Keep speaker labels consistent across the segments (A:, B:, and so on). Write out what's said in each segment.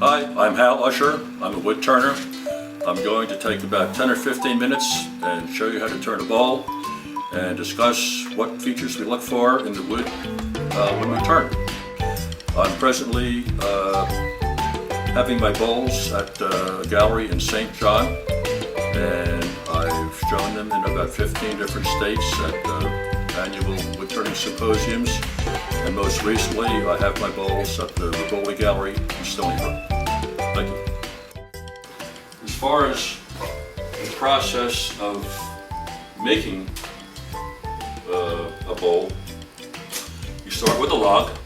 A: Hi, I'm Hal Usher. I'm a wood turner. I'm going to take about 10 or 15 minutes and show you how to turn a bowl and discuss what features we look for in the wood when we turn. I'm presently having my bowls at a gallery in St. John, and I've shown them in about 15 different states at annual wood turning symposiums, and most recently I have my bowls at the Reboli Gallery in Stony Brook. Thank you. As far as the process of making a bowl, you start with a log,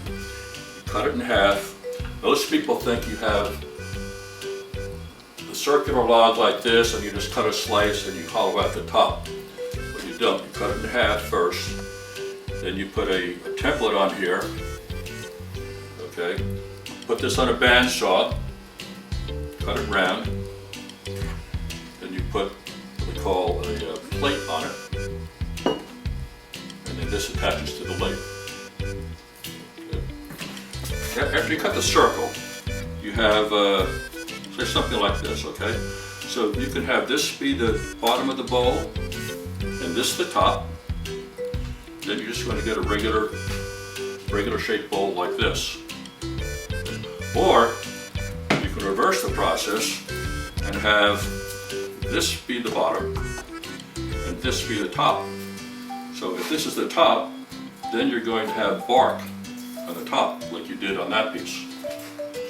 A: you cut it in half. Most people think you have a circular log like this and you just cut a slice and you hollow out the top. But you don't. You cut it in half first, then you put a template on here. Okay. Put this on a bandsaw, cut it round, then you put what we call a plate on it, and then this attaches to the lathe. Okay. After you cut the circle, you have say something like this, okay? So you can have this be the bottom of the bowl, and this the top. Then you're just going to get a regular shaped bowl like this. Or you can reverse the process and have this be the bottom and this be the top. So if this is the top, then you're going to have bark on the top like you did on that piece.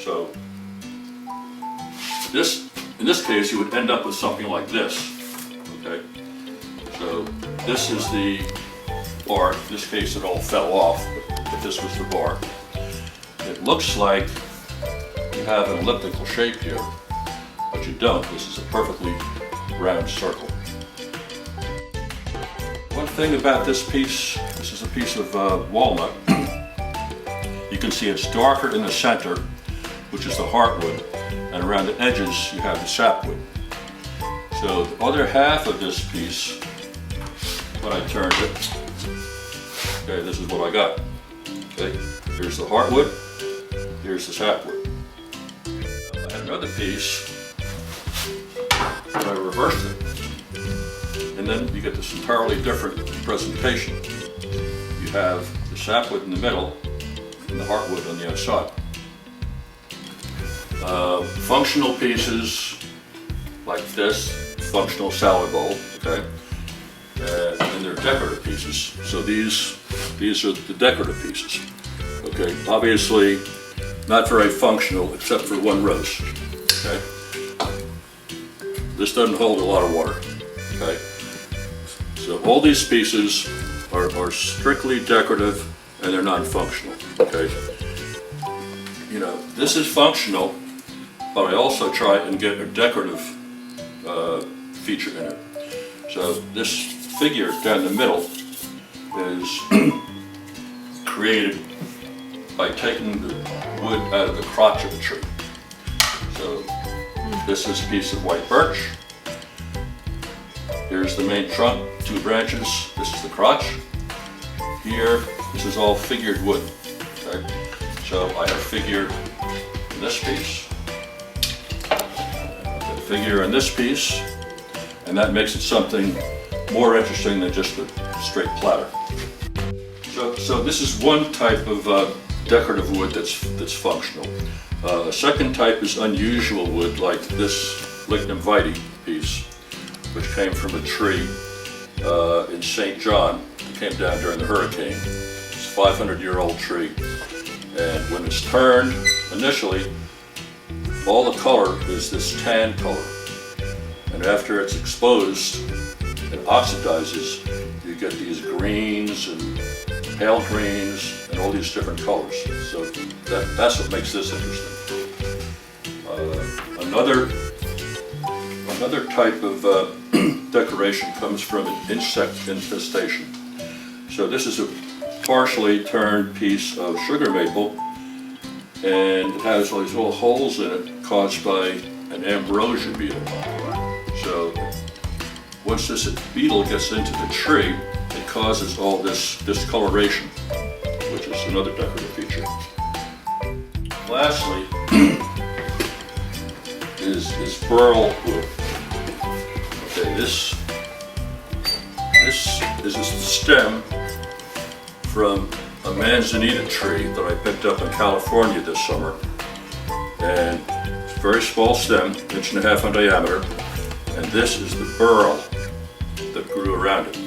A: So in this case you would end up with something like this. Okay? So this is the bark. In this case it all fell off, but this was the bark. It looks like you have an elliptical shape here, but you don't. This is a perfectly round circle. One thing about this piece, this is a piece of walnut. You can see it's darker in the center, which is the heartwood, and around the edges you have the sapwood. So the other half of this piece, when I turned it, okay, this is what I got. Okay, here's the heartwood, here's the sapwood. Another piece, and I reversed it, and then you get this entirely different presentation. You have the sapwood in the middle and the heartwood on the outside. Functional pieces like this, functional salad bowl, okay, and they're decorative pieces. So these are the decorative pieces, okay. Obviously, not very functional except for one roast. Okay. This doesn't hold a lot of water. Okay. So all these pieces are strictly decorative and they're non-functional. Okay. You know, this is functional, but I also try and get a decorative feature in it. So this figure down the middle is created by taking the wood out of the crotch of the tree. So this is a piece of white birch. Here's the main trunk, 2 branches. This is the crotch. Here, this is all figured wood. Okay? So I have figure in this piece, a figure in this piece, and that makes it something more interesting than just a straight platter. So this is one type of decorative wood that's functional. A second type is unusual wood, like this lignum vitae piece, which came from a tree in St. John that came down during the hurricane. It's a 500-year-old tree, and when it's turned initially, all the color is this tan color. And after it's exposed, it oxidizes. You get these greens and pale greens and all these different colors. So that's what makes this interesting. Another type of decoration comes from an insect infestation. So this is a partially turned piece of sugar maple, and it has all these little holes in it caused by an ambrosia beetle. So once this beetle gets into the tree, it causes all this discoloration, which is another decorative feature. Lastly is burl wood. Okay, this is a stem from a manzanita tree that I picked up in California this summer. And it's a very small stem, 1.5 inches in diameter. And this is the burl that grew around it.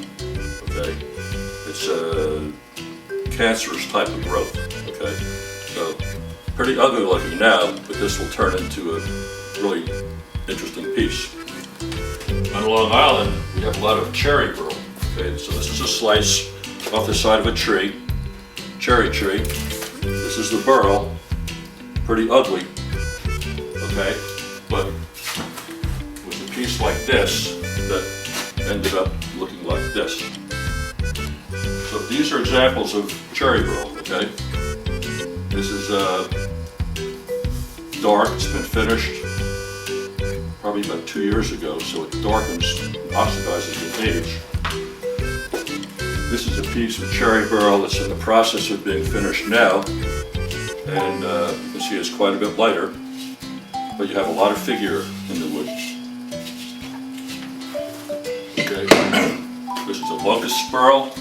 A: Okay, it's a cancerous type of growth. Okay, so pretty ugly looking now, but this will turn into a really interesting piece. On Long Island, we have a lot of cherry burl. Okay, so this is a slice off the side of a tree, cherry tree. This is the burl, pretty ugly. Okay, but with a piece like this that ended up looking like this. So these are examples of cherry burl. Okay, this is dark. It's been finished probably about 2 years ago, so it darkens, oxidizes with age. This is a piece of cherry burl that's in the process of being finished now, and you can see it's quite a bit lighter, but you have a lot of figure in the wood. Okay, this is a locust burl,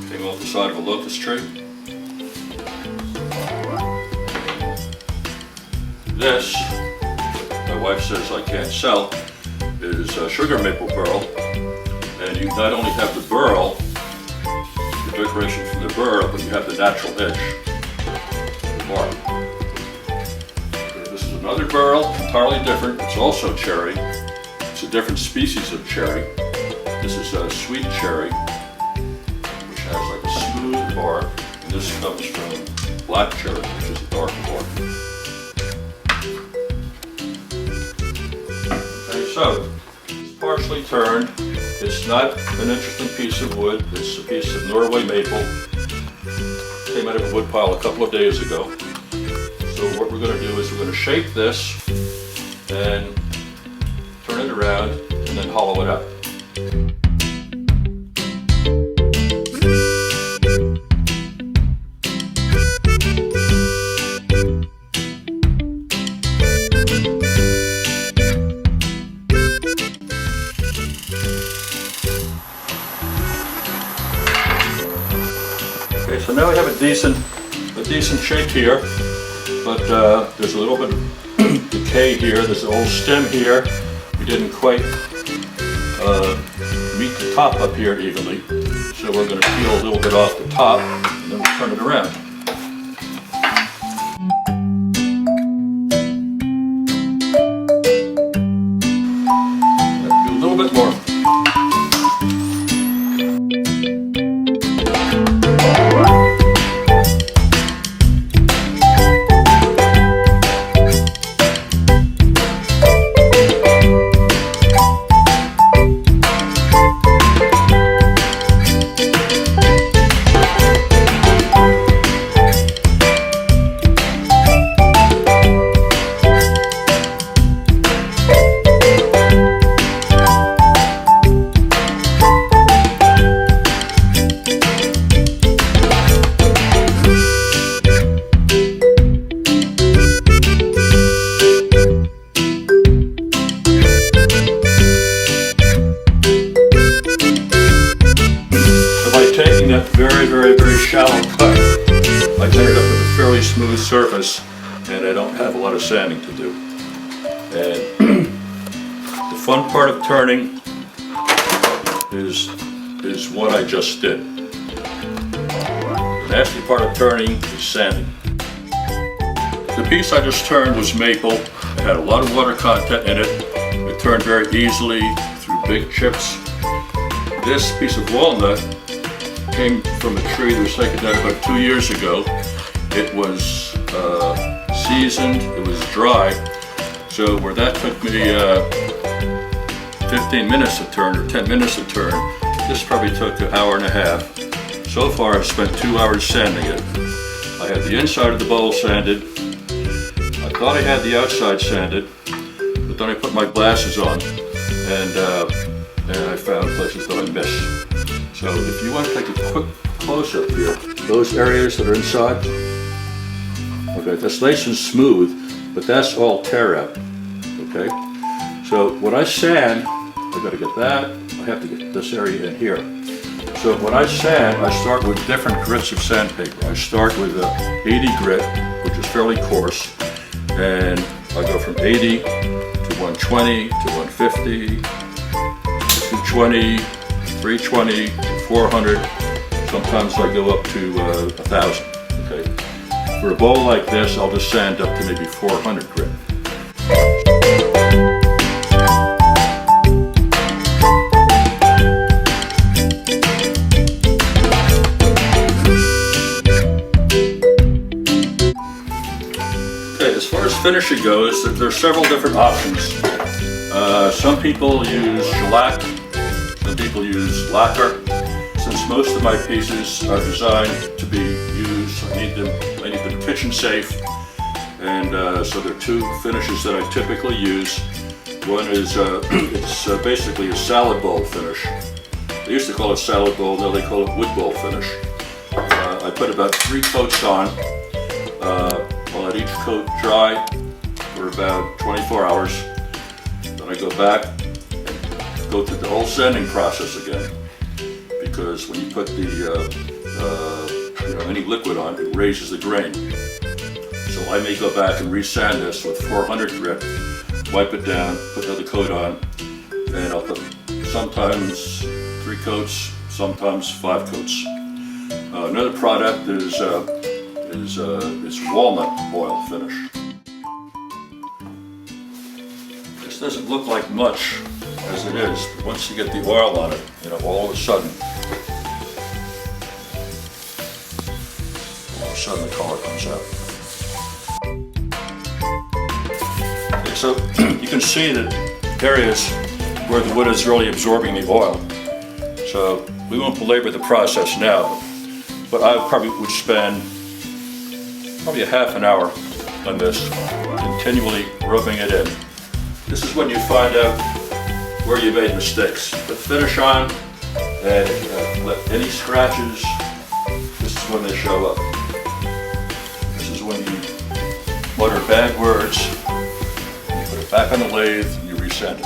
A: came off the side of a locust tree. This, my wife says I can't sell, is sugar maple burl. And you not only have the burl, the decoration from the burl, but you have the natural edge, the bark. Okay, this is another burl, entirely different. It's also cherry. It's a different species of cherry. This is a sweet cherry, which has like a smooth bark. And this comes from black cherry, which is a dark bark. Okay, so it's partially turned. It's not an interesting piece of wood. It's a piece of Norway maple. Came out of a wood pile a couple of days ago. So what we're going to do is we're going to shape this and turn it around and then hollow it out. Okay, so now we have a decent shape here, but there's a little bit of decay here. There's an old stem here. We didn't quite meet the top up here evenly, so we're going to peel a little bit off the top and then we'll turn it around. Do a little bit more. That very shallow cut, I ended up with a fairly smooth surface, and I don't have a lot of sanding to do. And the fun part of turning is what I just did. The nasty part of turning is sanding. The piece I just turned was maple. It had a lot of water content in it. It turned very easily through big chips. This piece of walnut came from a tree that was taken down about 2 years ago. It was seasoned, it was dry, so where that took me 15 minutes to turn or 10 minutes to turn, this probably took an hour and a half. So far I've spent 2 hours sanding it. I had the inside of the bowl sanded. I thought I had the outside sanded, but then I put my glasses on and I found places that I missed. So if you want to take a quick close-up here, those areas that are inside, okay, that's nice and smooth, but that's all tear out, okay? So when I sand, I've got to get that, I have to get this area in here. So when I sand, I start with different grits of sandpaper. I start with a 80 grit, which is fairly coarse, and I go from 80 to 120 to 150, 220, 320, 400. Sometimes I go up to 1,000. Okay. For a bowl like this, I'll just sand up to maybe 400 grit. Okay, as far as finishing goes, there are several different options. Some people use shellac. Some people use lacquer. Since most of my pieces are designed to be used, I need them kitchen safe, and so there are two finishes that I typically use. One is it's basically a salad bowl finish. They used to call it salad bowl, now they call it wood bowl finish. I put about 3 coats on. I'll let each coat dry for about 24 hours. Then I go back and go through the whole sanding process again, because when you put the any liquid on, it raises the grain. So I may go back and resand this with 400 grit, wipe it down, put another coat on, and I'll put sometimes 3 coats, sometimes 5 coats. Another product is walnut oil finish. This doesn't look like much as it is, but once you get the oil on it, all of a sudden the color comes out. Okay, so you can see that areas where the wood is really absorbing the oil. So we won't belabor the process now, but I probably would spend a half an hour on this, continually rubbing it in. This is when you find out where you made mistakes. Put finish on, and let any scratches, this is when they show up. This is when you mutter bad words, you put it back on the lathe, and you resend it.